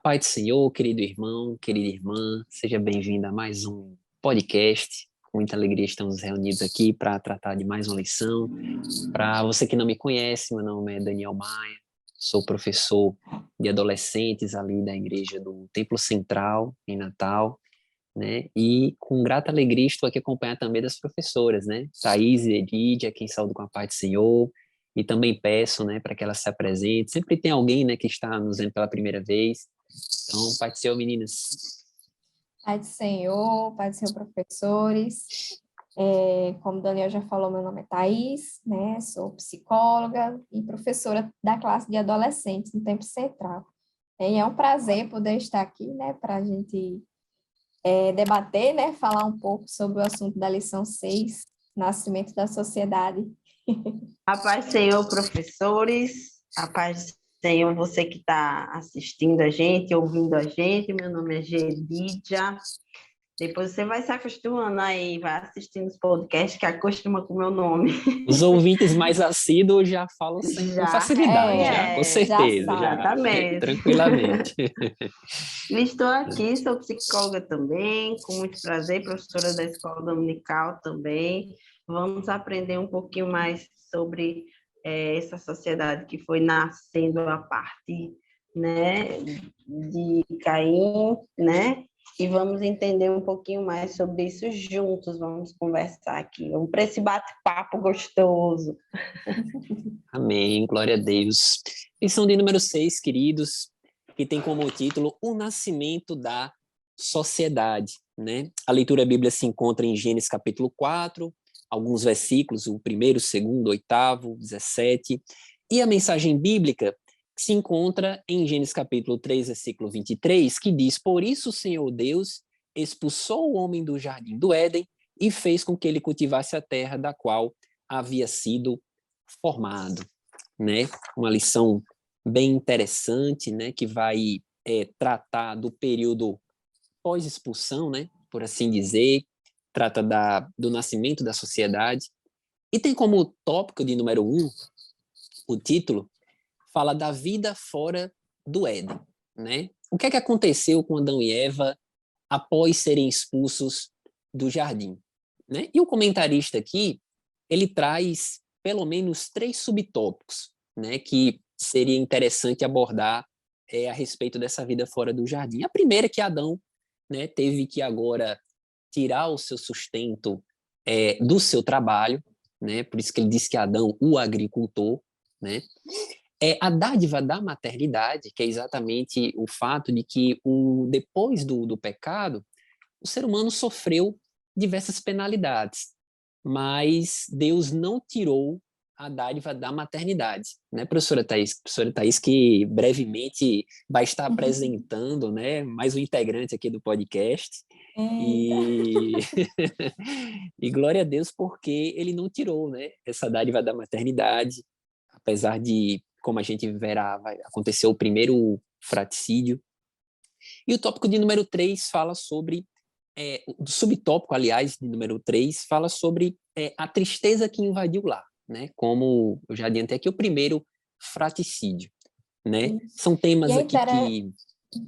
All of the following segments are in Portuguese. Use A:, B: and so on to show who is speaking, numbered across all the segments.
A: A paz do Senhor, querido irmão, querida irmã, seja bem-vindo a mais um podcast. Com muita alegria estamos reunidos aqui para tratar de mais uma lição. Para você que não me conhece, meu nome é Daniel Maia, sou professor de adolescentes ali da igreja do Templo Central, em Natal, né? E com grata alegria estou aqui acompanhado também das professoras, né? Thaís e Edídia, quem saúde com a paz do Senhor. E também peço, né, para que elas se apresentem. Sempre tem alguém, né, que está nos vendo pela primeira vez. Então, paz do Senhor, meninas.
B: Pai do Senhor, professores. Como o Daniel já falou, meu nome é Thaís, né? Sou psicóloga e professora da classe de adolescentes no Tempo Central. E é um prazer poder estar aqui, né, para a gente debater, né, falar um pouco sobre o assunto da lição 6, Nascimento da Sociedade.
C: A paz do Senhor, professores, a paz do Senhor, você que está assistindo a gente, ouvindo a gente. Meu nome é Gedídia. Depois você vai se acostumando aí, vai assistindo os podcasts que acostuma com o meu nome.
A: Os ouvintes mais assíduos já falam com facilidade, com certeza.
C: Exatamente.
A: Tranquilamente.
C: Estou aqui, sou psicóloga também, com muito prazer, professora da Escola Dominical também. Vamos aprender um pouquinho mais sobre essa sociedade que foi nascendo a partir, né, de Caim, né? E vamos entender um pouquinho mais sobre isso juntos, vamos conversar aqui, vamos para esse bate-papo gostoso.
A: Amém, glória a Deus. Lição de número 6, queridos, que tem como título O Nascimento da Sociedade, né? A leitura bíblica se encontra em Gênesis capítulo 4, alguns versículos, o 1º, 2º, 8º, 17, e a mensagem bíblica se encontra em Gênesis capítulo 3, versículo 23, que diz: Por isso o Senhor Deus expulsou o homem do jardim do Éden e fez com que ele cultivasse a terra da qual havia sido formado, né? Uma lição bem interessante, né? Que vai tratar do período pós-expulsão, né? Por assim dizer, trata do nascimento da sociedade e tem como tópico de número 1, o título fala da vida fora do Éden, né? O que é que aconteceu com Adão e Eva após serem expulsos do jardim, né? E o comentarista aqui, ele traz pelo menos 3 subtópicos, né, que seria interessante abordar a respeito dessa vida fora do jardim. A primeira é que Adão, né, teve que agora tirar o seu sustento do seu trabalho, né? Por isso que ele diz que Adão, o agricultor, né? A dádiva da maternidade, que é exatamente o fato de que depois do pecado, o ser humano sofreu diversas penalidades, mas Deus não tirou a dádiva da maternidade, né, professora Thaís? Professora Thaís, que brevemente vai estar apresentando, né, mais um integrante aqui do podcast. E... e glória a Deus porque ele não tirou, né, essa dádiva da maternidade, apesar de, como a gente verá, vai acontecer o primeiro fraticídio. E o tópico de número 3 fala sobre, o subtópico, aliás, de número 3, fala sobre a tristeza que invadiu lá, né? Como eu já adiantei aqui, o primeiro fraticídio, né? São temas aqui que...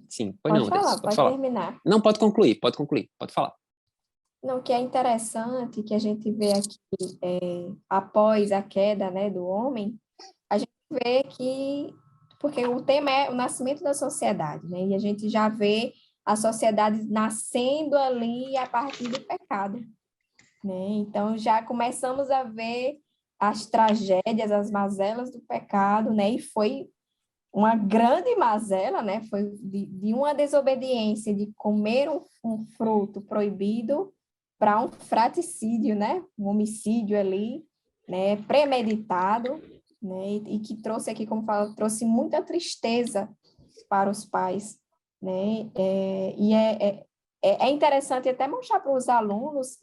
A: Sim,
B: pode falar, pode
A: falar.
B: Terminar.
A: Não, pode concluir, pode falar.
B: Não, que é interessante que a gente vê aqui, após a queda, né, do homem, a gente vê que, porque o tema é o nascimento da sociedade, né, e a gente já vê a sociedade nascendo ali a partir do pecado, né, então já começamos a ver as tragédias, as mazelas do pecado, né, e foi uma grande mazela, né, foi de uma desobediência, de comer um fruto proibido, para um fraticídio, né? Um homicídio ali, né? Premeditado, né? E que trouxe aqui, como fala, trouxe muita tristeza para os pais, né? É interessante até mostrar para os alunos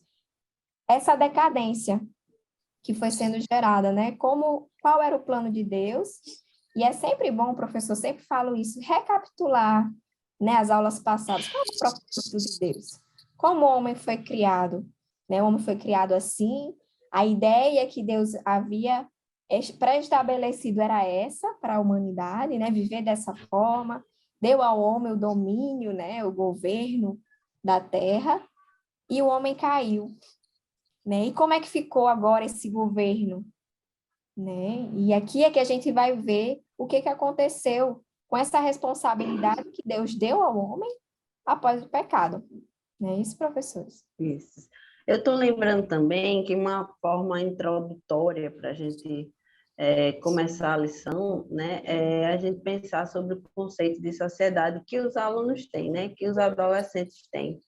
B: essa decadência que foi sendo gerada, né? Qual era o plano de Deus? E é sempre bom, o professor sempre fala isso, recapitular, né? As aulas passadas, qual é o propósito de Deus? Como o homem foi criado, né? O homem foi criado assim, a ideia que Deus havia pré-estabelecido era essa para a humanidade, né? Viver dessa forma, deu ao homem o domínio, né, o governo da terra, e o homem caiu, né? E como é que ficou agora esse governo, né? E aqui é que a gente vai ver o que aconteceu com essa responsabilidade que Deus deu ao homem após o pecado. Não é isso, professores?
C: Isso. Eu estou lembrando também que uma forma introdutória para a gente começar a lição, né, é a gente pensar sobre o conceito de sociedade que os alunos têm, né, que os adolescentes têm.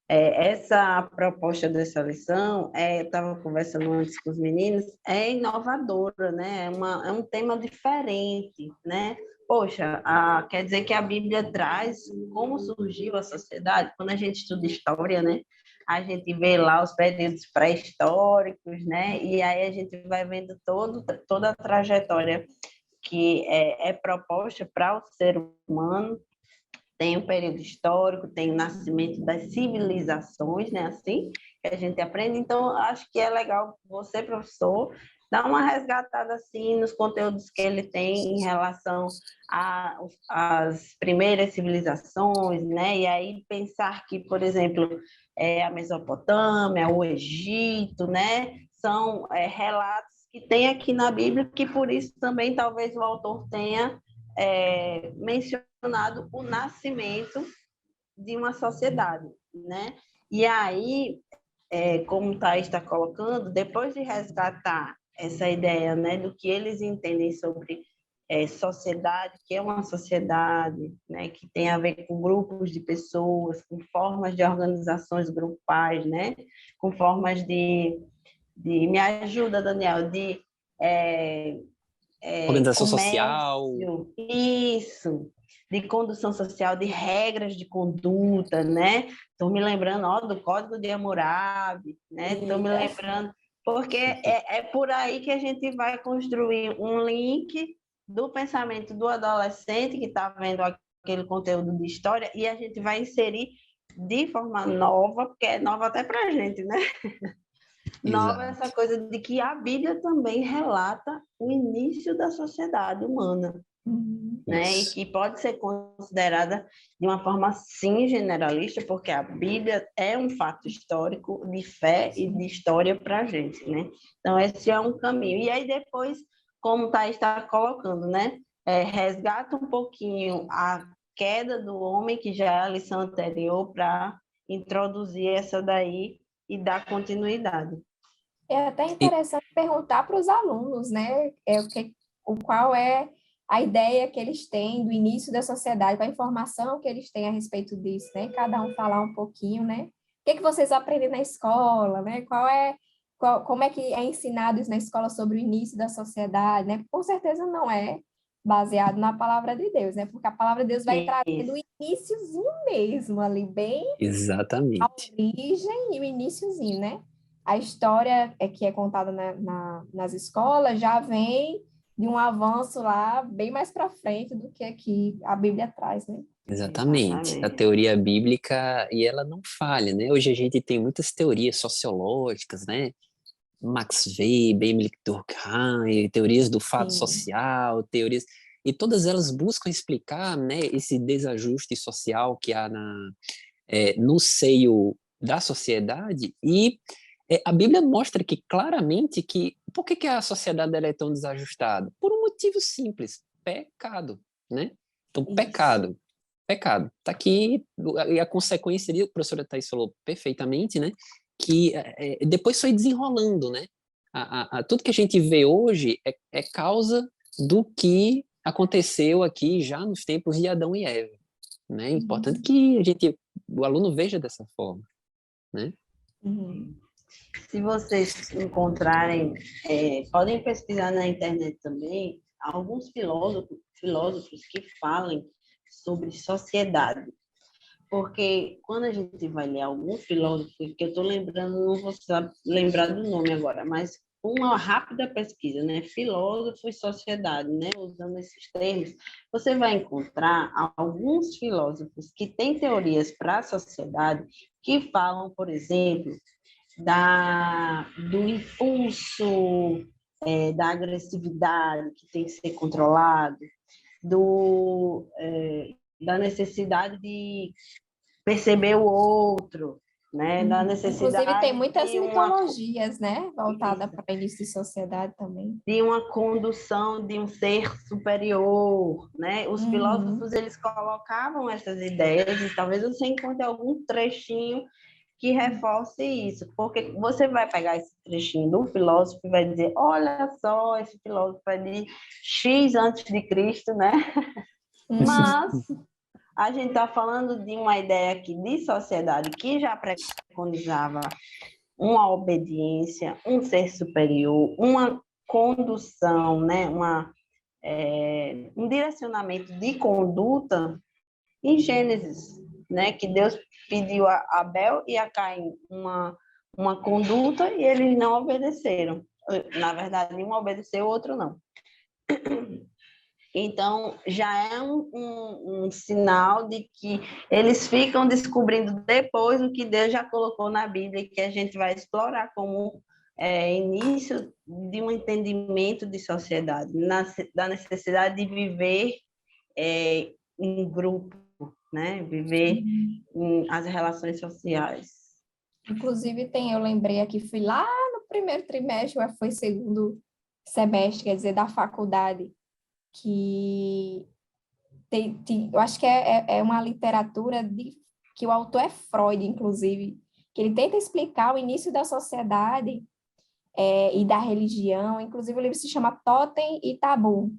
C: Essa proposta dessa lição, eu estava conversando antes com os meninos, é inovadora, né? É um tema diferente, né? Poxa, quer dizer que a Bíblia traz como surgiu a sociedade. Quando a gente estuda história, né? A gente vê lá os períodos pré-históricos, né? E aí a gente vai vendo toda a trajetória que é proposta para o ser humano. Tem o período histórico, tem o nascimento das civilizações, né, assim, que a gente aprende. Então, acho que é legal você, professor, dar uma resgatada, assim, nos conteúdos que ele tem em relação às primeiras civilizações, né, e aí pensar que, por exemplo, a Mesopotâmia, o Egito, né, são relatos que tem aqui na Bíblia, que por isso também talvez o autor tenha mencionado o nascimento de uma sociedade, né? E aí, como o Thaís está colocando, depois de resgatar essa ideia, né, do que eles entendem sobre sociedade, que é uma sociedade, né, que tem a ver com grupos de pessoas, com formas de organizações grupais, né, com formas me ajuda, Daniel, de
A: Organização social.
C: comércio, isso, de condução social, de regras de conduta, né? Estou me lembrando, ó, do Código de Hammurabi, né? Estou me lembrando, porque é por aí que a gente vai construir um link do pensamento do adolescente que está vendo aquele conteúdo de história e a gente vai inserir de forma nova, porque é nova até para a gente, né? Nova essa coisa de que a Bíblia também relata o início da sociedade humana, né? E que pode ser considerada de uma forma, sim, generalista, porque a Bíblia é um fato histórico de fé e de história para a gente, né? Então, esse é um caminho. E aí, depois, como o Thaís está colocando, né? Resgata um pouquinho a queda do homem, que já é a lição anterior, para introduzir essa daí e dar continuidade.
B: É até interessante perguntar para os alunos, né? Qual é a ideia que eles têm do início da sociedade, qual a informação que eles têm a respeito disso, né? Cada um falar um pouquinho, né? O que vocês aprendem na escola, né? Como é que é ensinado isso na escola sobre o início da sociedade, né? Com certeza não é baseado na palavra de Deus, né? Porque a palavra de Deus vai trazer do iniciozinho mesmo, ali, bem a
A: Exatamente.
B: origem e o iniciozinho, né? A história que é contada nas escolas já vem de um avanço lá bem mais para frente do que aqui a Bíblia traz, né?
A: Exatamente. A teoria bíblica, e ela não falha, né? Hoje a gente tem muitas teorias sociológicas, né? Max Weber, Emile Durkheim, teorias do fato social, teorias... E todas elas buscam explicar, né, esse desajuste social que há no seio da sociedade, e a Bíblia mostra que claramente que... Por que a sociedade ela é tão desajustada? Por um motivo simples, pecado, né? Então, pecado. Está aqui, e a consequência seria, a professora Thais falou perfeitamente, né? Que depois foi desenrolando, né? Tudo que a gente vê hoje é causa do que aconteceu aqui já nos tempos de Adão e Eva, né? É importante que o aluno veja dessa forma, né?
C: Se vocês encontrarem, podem pesquisar na internet também alguns filósofos que falem sobre sociedade. Porque quando a gente vai ler algum filósofo, que eu estou lembrando, não vou lembrar do nome agora, mas uma rápida pesquisa, né? Filósofo e sociedade, né? Usando esses termos, você vai encontrar alguns filósofos que têm teorias para a sociedade que falam, por exemplo, do impulso, da agressividade que tem que ser controlado, da necessidade de perceber o outro, né? Da necessidade
B: inclusive, tem muitas
C: de
B: mitologias, né? Voltada para início de sociedade também.
C: de uma condução de um ser superior, né? Os filósofos, eles colocavam essas ideias, e talvez você encontre algum trechinho que reforce isso, porque você vai pegar esse trechinho do filósofo e vai dizer, olha só, esse filósofo é de X antes de Cristo, né? Mas a gente está falando de uma ideia aqui de sociedade que já preconizava uma obediência, um ser superior, uma condução, né? Um direcionamento de conduta em Gênesis, né? Que Deus pediu a Abel e a Caim uma conduta e eles não obedeceram. Na verdade, um obedeceu, o outro não. Então, já é um sinal de que eles ficam descobrindo depois o que Deus já colocou na Bíblia e que a gente vai explorar como início de um entendimento de sociedade, da necessidade de viver em grupo, né? Viver as relações sociais.
B: Inclusive, eu lembrei aqui, fui lá no primeiro trimestre, ou foi segundo semestre, quer dizer, da faculdade, que eu acho que é uma literatura que o autor é Freud, inclusive, que ele tenta explicar o início da sociedade e da religião, inclusive o livro se chama Totem e Tabu,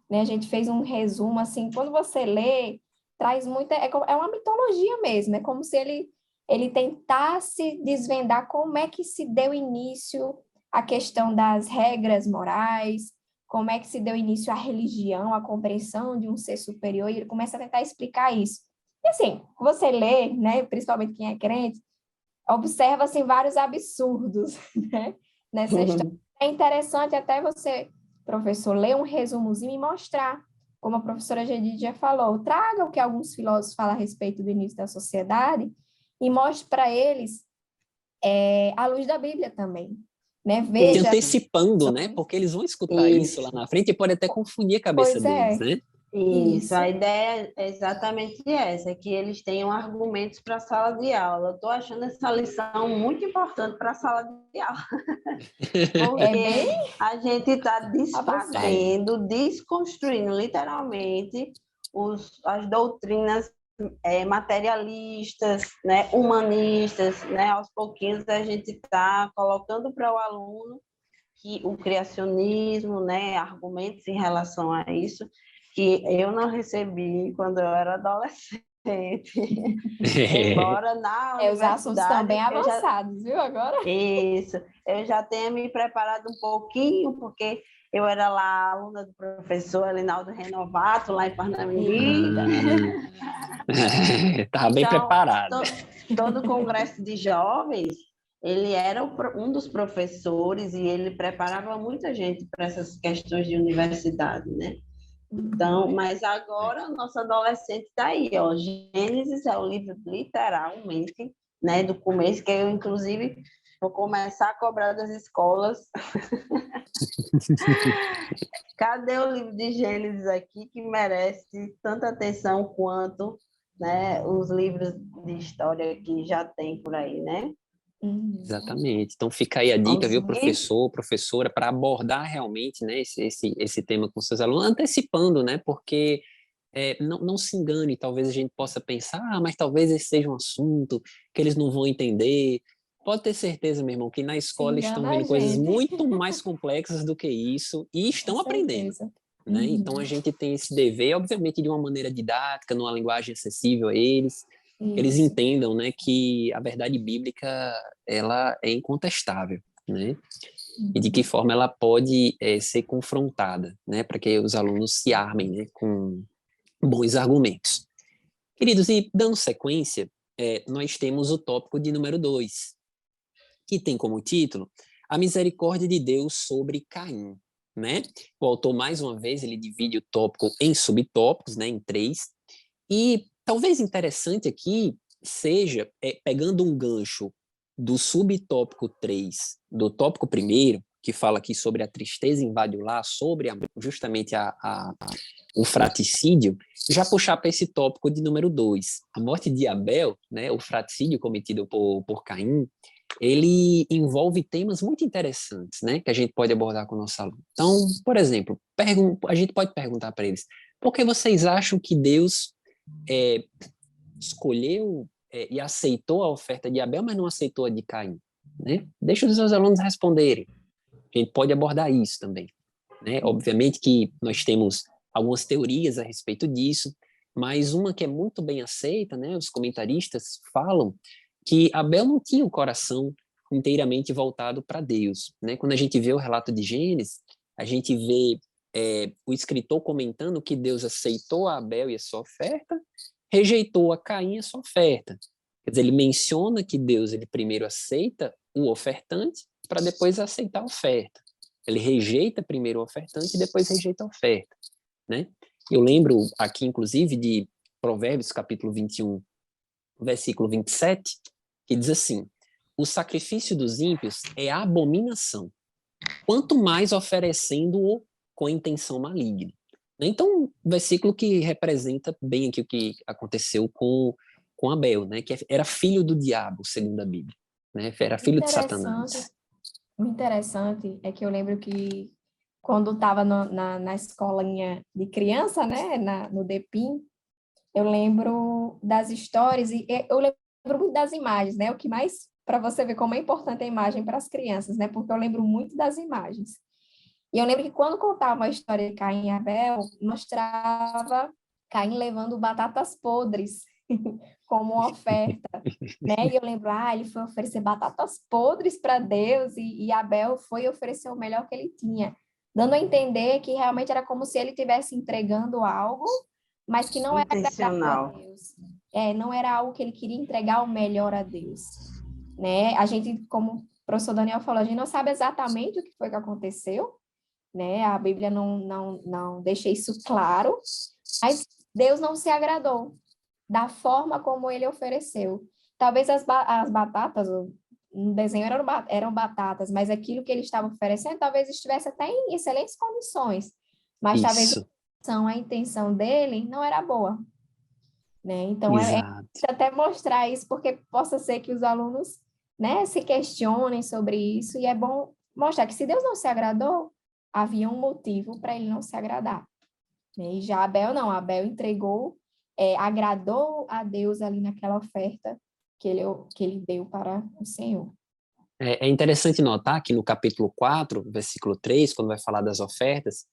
B: né? A gente fez um resumo, assim, quando você lê, traz muita, é uma mitologia mesmo, é como se ele tentasse desvendar como é que se deu início a questão das regras morais, como é que se deu início à religião, à compreensão de um ser superior, e ele começa a tentar explicar isso. E assim, você lê, né, principalmente quem é crente, observa assim, vários absurdos, né, nessa história. É interessante até você, professor, ler um resumozinho e mostrar, como a professora Gedide já falou, traga o que alguns filósofos falam a respeito do início da sociedade e mostre para eles à luz da Bíblia também. Né?
A: Se
B: Veja.
A: antecipando, né? Porque eles vão escutar isso lá na frente e pode até confundir a cabeça deles, né?
C: Isso, a ideia é exatamente essa, que eles tenham argumentos para a sala de aula. Eu estou achando essa lição muito importante para a sala de aula, porque a gente está desfazendo, desconstruindo literalmente as doutrinas materialistas, né, humanistas, né? Aos pouquinhos a gente está colocando para o aluno que o criacionismo, né, argumentos em relação a isso, que eu não recebi quando eu era adolescente. Embora na universidade...
B: Os assuntos estão bem avançados, viu, agora?
C: Isso. Eu já tenho me preparado um pouquinho, porque eu era lá aluna do professor Elinaldo Renovato, lá em Parnamirim.
A: Estava bem preparado.
C: Todo congresso de jovens, ele era um dos professores e ele preparava muita gente para essas questões de universidade, né? Então, mas agora o nosso adolescente está aí, ó. Gênesis é o livro literalmente, né, do começo, que eu, inclusive, vou começar a cobrar das escolas. Cadê o livro de Gênesis aqui que merece tanta atenção quanto, né, os livros de história que já tem por aí, né?
A: Exatamente. Então fica aí a dica, viu, professor, professora, para abordar realmente, né, esse tema com seus alunos, antecipando, né, porque não se engane, talvez a gente possa pensar, mas talvez esse seja um assunto que eles não vão entender. Pode ter certeza, meu irmão, que na escola estão vendo coisas muito mais complexas do que isso e estão aprendendo. Né? Então a gente tem esse dever, obviamente, de uma maneira didática, numa linguagem acessível a eles, que eles entendam, né, que a verdade bíblica ela é incontestável, né? E de que forma ela pode ser confrontada, né, para que os alunos se armem, né, com bons argumentos. Queridos, e dando sequência, nós temos o tópico de número 2, que tem como título A Misericórdia de Deus sobre Caim. Né? O autor, mais uma vez, ele divide o tópico em subtópicos, né, em 3, e talvez interessante aqui seja, pegando um gancho do subtópico 3, do tópico 1, que fala aqui sobre a tristeza invade o lar, sobre justamente o fratricídio, já puxar para esse tópico de número 2. A morte de Abel, né, o fratricídio cometido por Caim, ele envolve temas muito interessantes, né, que a gente pode abordar com o nosso aluno. Então, por exemplo, a gente pode perguntar para eles, por que vocês acham que Deus escolheu e aceitou a oferta de Abel, mas não aceitou a de Caim? Né? Deixa os seus alunos responderem. A gente pode abordar isso também. Né? Obviamente que nós temos algumas teorias a respeito disso, mas uma que é muito bem aceita, né? Os comentaristas falam que Abel não tinha o coração inteiramente voltado para Deus. Né? Quando a gente vê o relato de Gênesis, a gente vê o escritor comentando que Deus aceitou a Abel e a sua oferta, rejeitou a Caim e a sua oferta. Quer dizer, ele menciona que Deus ele primeiro aceita o ofertante para depois aceitar a oferta. Ele rejeita primeiro o ofertante e depois rejeita a oferta. Né? Eu lembro aqui, inclusive, de Provérbios, capítulo 21, versículo 27, que diz assim: o sacrifício dos ímpios é abominação, quanto mais oferecendo-o com intenção maligna. Então, um versículo que representa bem aqui o que aconteceu com Abel, né? Que era filho do diabo, segundo a Bíblia. Né? Era filho de Satanás.
B: O interessante é que eu lembro que quando estava na escolinha de criança, né, no DEPIM, eu lembro das histórias e eu lembro muito das imagens, né? O que mais, para você ver como é importante a imagem para as crianças, né? Porque eu lembro muito das imagens. E eu lembro que quando contava a história de Caim e Abel, mostrava Caim levando batatas podres como uma oferta, né? E eu lembro, ele foi oferecer batatas podres para Deus e Abel foi oferecer o melhor que ele tinha, dando a entender que realmente era como se ele estivesse entregando algo, mas que não era agradável a Deus. Não era algo que ele queria entregar o melhor a Deus, né? A gente, como o professor Daniel falou, a gente não sabe exatamente o que foi que aconteceu, né? A Bíblia não deixa isso claro, mas Deus não se agradou da forma como ele ofereceu. Talvez as batatas, no desenho eram batatas, mas aquilo que ele estava oferecendo talvez estivesse até em excelentes condições, mas talvez a intenção dele não era boa. Né? Então, é até mostrar isso, porque possa ser que os alunos, né, se questionem sobre isso, e é bom mostrar que se Deus não se agradou, havia um motivo para ele não se agradar. E já Abel não, Abel entregou, agradou a Deus ali naquela oferta que ele deu para o Senhor.
A: É interessante notar que no capítulo 4, versículo 3, quando vai falar das ofertas,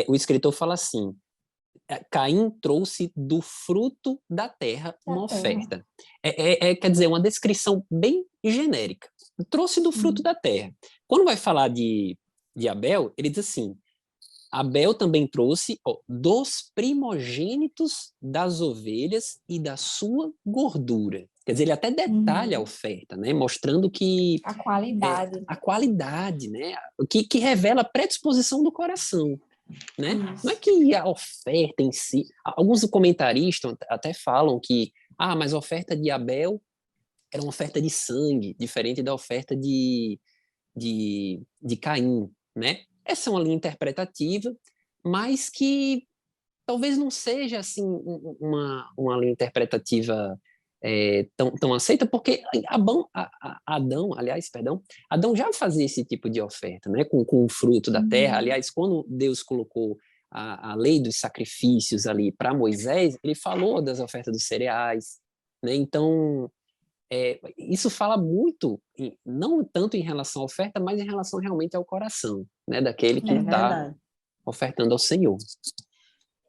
A: o escritor fala assim: Caim trouxe do fruto da terra uma oferta. Quer dizer, uma descrição bem genérica. Trouxe do fruto da terra. Quando vai falar de Abel, ele diz assim: Abel também trouxe dos primogênitos das ovelhas e da sua gordura. Quer dizer, ele até detalha a oferta, né? Mostrando que...
B: A qualidade.
A: A qualidade, né? Que revela a predisposição do coração. Né? Não é que a oferta em si... Alguns comentaristas até falam que mas a oferta de Abel era uma oferta de sangue, diferente da oferta de Caim, né? Essa é uma linha interpretativa, mas que talvez não seja assim uma linha interpretativa tão aceita, porque Adão já fazia esse tipo de oferta, né? Com o fruto da terra. Aliás, quando Deus colocou a lei dos sacrifícios ali para Moisés, ele falou das ofertas dos cereais, né? Então, isso fala muito, não tanto em relação à oferta, mas em relação realmente ao coração, né? Daquele que está ofertando ao Senhor.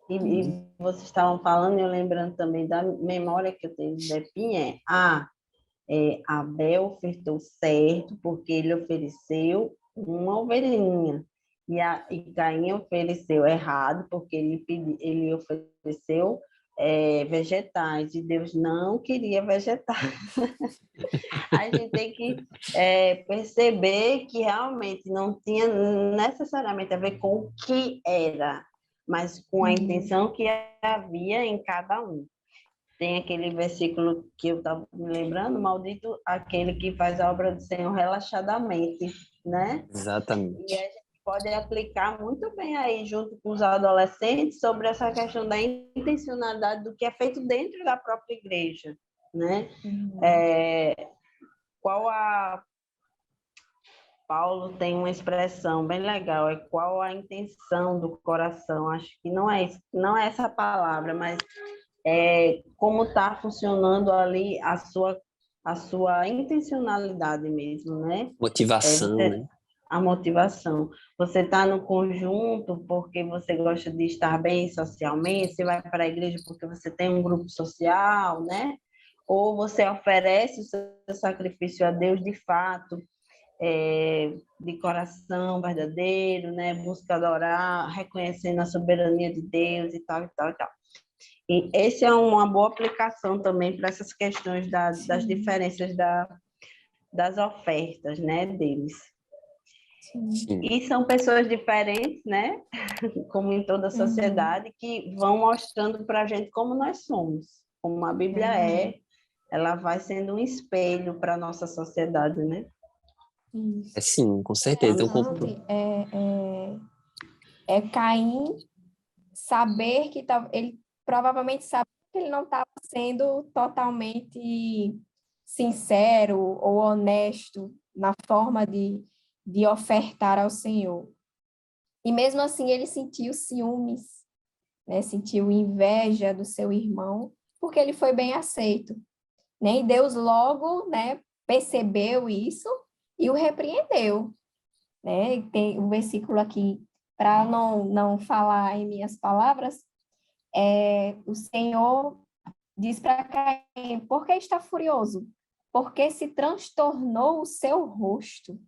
C: E vocês estavam falando, eu lembrando também da memória que eu tenho de Depinha, Abel ofertou certo, porque ele ofereceu uma ovelhinha, e Caim ofereceu errado, porque ele ofereceu vegetais, e Deus não queria vegetais. A gente tem que perceber que realmente não tinha necessariamente a ver com o que era, mas com a intenção que havia em cada um. Tem aquele versículo que eu estava me lembrando: maldito aquele que faz a obra do Senhor relaxadamente. né? E
A: Exatamente.
C: a gente pode aplicar muito bem aí, junto com os adolescentes, sobre essa questão da intencionalidade do que é feito dentro da própria igreja, né? Qual a... Paulo tem uma expressão bem legal, é qual a intenção do coração. Acho que não é essa palavra, mas é como está funcionando ali a sua intencionalidade mesmo, né?
A: Motivação, né?
C: A motivação. Você está no conjunto porque você gosta de estar bem socialmente, você vai para a igreja porque você tem um grupo social, né? Ou você oferece o seu sacrifício a Deus de fato, de coração verdadeiro, né? Busca adorar, reconhecendo a soberania de Deus e tal, e tal, e tal. E essa é uma boa aplicação também para essas questões das diferenças das ofertas, né, deles.
B: Sim.
C: E são pessoas diferentes, né, como em toda a sociedade, que vão mostrando para a gente como nós somos, como a Bíblia ela vai sendo um espelho para a nossa sociedade, né?
B: Isso.
A: Sim, com certeza.
B: Interessante é Caim saber que ele provavelmente sabe que ele não estava sendo totalmente sincero ou honesto na forma de ofertar ao Senhor. E mesmo assim ele sentiu ciúmes, né? Sentiu inveja do seu irmão, porque ele foi bem aceito, né? E Deus logo, né, percebeu isso e o repreendeu, né? E tem um versículo aqui, para não falar em minhas palavras, o Senhor diz para Caim: por que está furioso? Porque se transtornou o seu rosto.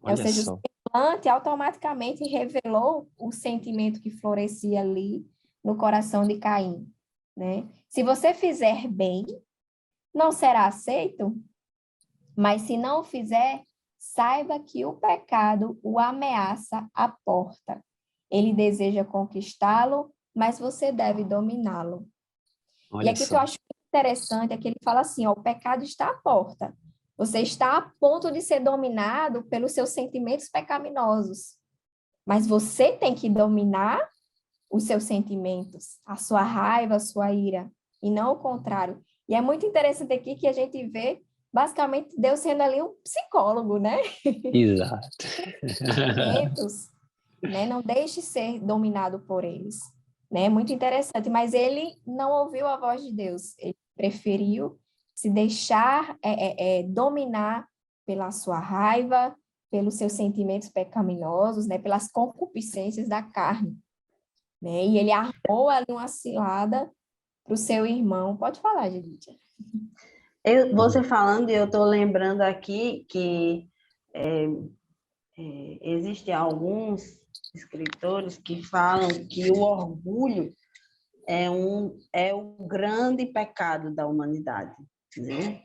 B: Ou
A: Olha
B: seja, o
A: só.
B: semblante automaticamente revelou o sentimento que florescia ali no coração de Caim, né? Se você fizer bem, não será aceito, mas se não o fizer, saiba que o pecado o ameaça à porta. Ele deseja conquistá-lo, mas você deve dominá-lo. E
A: Olha
B: aqui o que eu
A: só.
B: acho interessante é que ele fala assim, ó, o pecado está à porta. Você está a ponto de ser dominado pelos seus sentimentos pecaminosos. Mas você tem que dominar os seus sentimentos, a sua raiva, a sua ira, e não o contrário. E é muito interessante aqui que a gente vê, basicamente, Deus sendo ali um psicólogo, né?
A: Exato.
B: Sentimentos, né? Não deixe ser dominado por eles, né? Muito interessante, mas ele não ouviu a voz de Deus, ele preferiu se deixar dominar pela sua raiva, pelos seus sentimentos pecaminosos, né? Pelas concupiscências da carne, né? E ele armou ali uma cilada para o seu irmão. Pode falar, Judite.
C: Você falando, e eu estou lembrando aqui que existem alguns escritores que falam que o orgulho é o grande pecado da humanidade, né?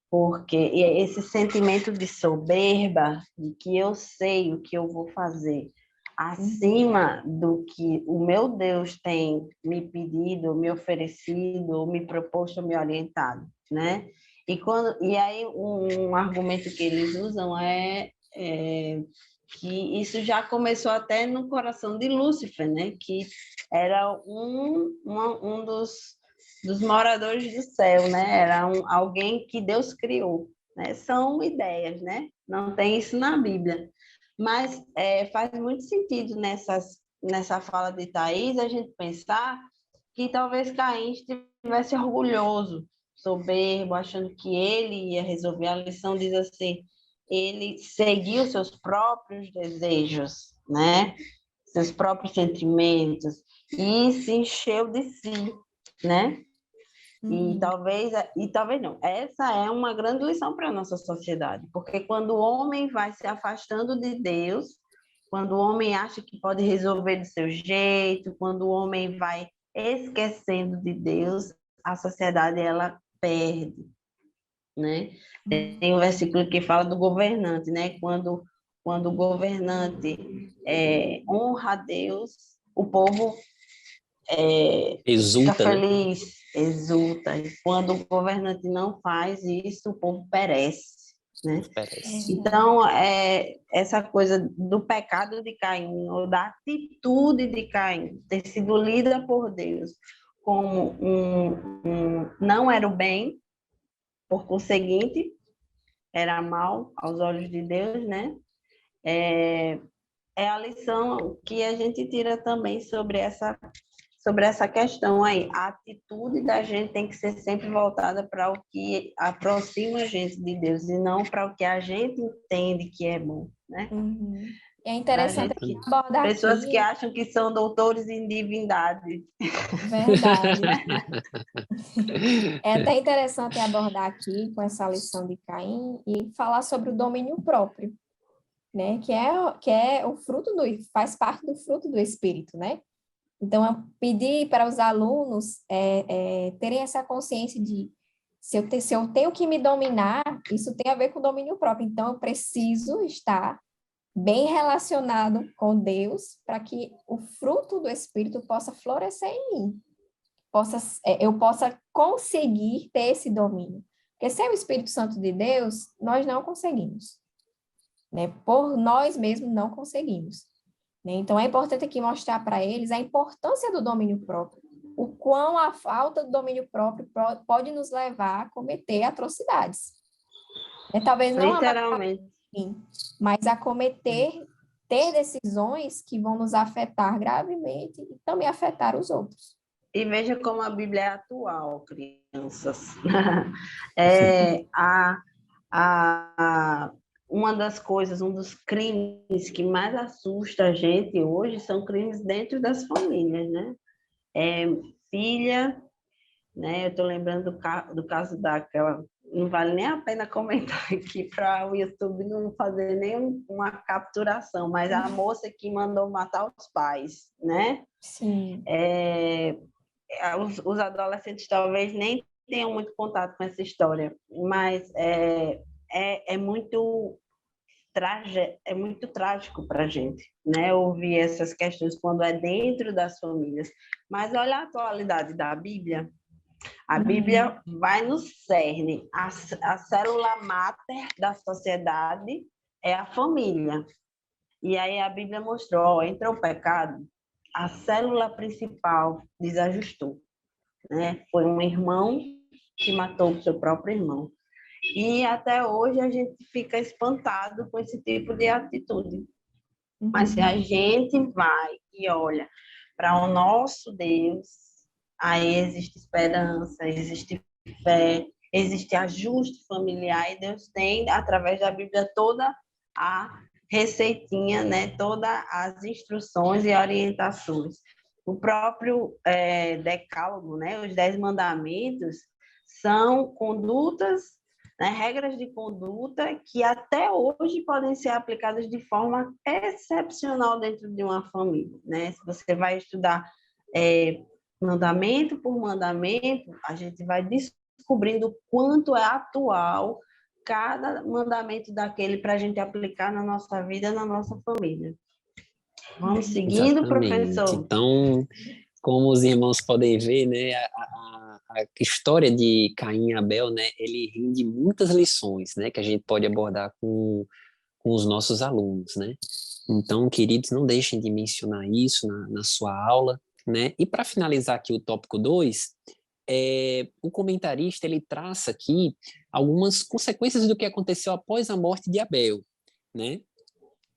C: Porque esse sentimento de soberba, de que eu sei o que eu vou fazer, acima do que o meu Deus tem me pedido, me oferecido, ou me proposto, ou me orientado, né? E aí um argumento que eles usam é que isso já começou até no coração de Lúcifer, né? Que era um dos moradores do céu, né? Era alguém que Deus criou, né? São ideias, né? Não tem isso na Bíblia. Mas faz muito sentido nessa fala de Thaís a gente pensar que talvez Caim estivesse orgulhoso, soberbo, achando que ele ia resolver. A lição diz assim, ele seguiu seus próprios desejos, né? Seus próprios sentimentos, e se encheu de si, né? E talvez não. Essa é uma grande lição para a nossa sociedade, porque quando o homem vai se afastando de Deus, quando o homem acha que pode resolver do seu jeito, quando o homem vai esquecendo de Deus, a sociedade ela perde, né? Tem um versículo que fala do governante, né? Quando o governante honra a Deus, o povo fica
A: Exulta, né?
C: feliz, exulta. E quando o governante não faz isso, o povo perece, né?
A: Parece.
C: Então, essa coisa do pecado de Caim, ou da atitude de Caim, ter sido lida por Deus como não era o bem, por conseguinte, era mal aos olhos de Deus, né? É a lição que a gente tira também sobre essa questão aí. A atitude da gente tem que ser sempre voltada para o que aproxima a gente de Deus e não para o que a gente entende que é bom, né?
B: Uhum. E é
C: Pra
B: interessante
C: gente,
B: aqui abordar
C: pessoas que
B: aqui,
C: acham que são doutores em divindade.
B: verdade. É até interessante abordar aqui com essa lição de Caim e falar sobre o domínio próprio, né? Que é o fruto faz parte do fruto do Espírito, né? Então, eu pedi para os alunos terem essa consciência de se eu tenho que me dominar, isso tem a ver com domínio próprio. Então, eu preciso estar bem relacionado com Deus para que o fruto do Espírito possa florescer em mim, eu possa conseguir ter esse domínio. Porque sem o Espírito Santo de Deus, nós não conseguimos, né? Por nós mesmos não conseguimos, né? Então, é importante aqui mostrar para eles a importância do domínio próprio, o quão a falta do domínio próprio pode nos levar a cometer atrocidades. Talvez não a
C: Literalmente.
B: Sim, mas ter decisões que vão nos afetar gravemente e também afetar os outros.
C: E veja como a Bíblia é atual, crianças. É, uma das coisas, um dos crimes que mais assusta a gente hoje são crimes dentro das famílias, né? Filha, né? Eu estou lembrando do caso daquela. Não vale nem a pena comentar aqui para o YouTube não fazer nenhuma capturação, mas a moça que mandou matar os pais, né?
B: Sim.
C: Os adolescentes talvez nem tenham muito contato com essa história, mas é muito trágico para a gente, né? Ouvir essas questões quando é dentro das famílias. Mas olha a atualidade da Bíblia. A Bíblia vai no cerne. A célula máter da sociedade é a família. E aí a Bíblia mostrou, entrou o pecado, a célula principal desajustou, né? Foi um irmão que matou o seu próprio irmão. E até hoje a gente fica espantado com esse tipo de atitude. Mas se a gente vai e olha para o nosso Deus, aí existe esperança, existe fé, existe ajuste familiar, e Deus tem, através da Bíblia, toda a receitinha, né? Todas as instruções e orientações. O próprio decálogo, né? Os 10 mandamentos, são condutas, né? Regras de conduta que até hoje podem ser aplicadas de forma excepcional dentro de uma família, né? Se você vai estudar mandamento por mandamento, a gente vai descobrindo o quanto é atual cada mandamento daquele para a gente aplicar na nossa vida, na nossa família. Vamos seguindo,
A: Exatamente.
C: professor.
A: Então, como os irmãos podem ver, né, a história de Caim e Abel, né, ele rende muitas lições, né, que a gente pode abordar com os nossos alunos, né. Então, queridos, não deixem de mencionar isso na sua aula, né. E para finalizar aqui o tópico 2, o comentarista ele traça aqui algumas consequências do que aconteceu após a morte de Abel, né.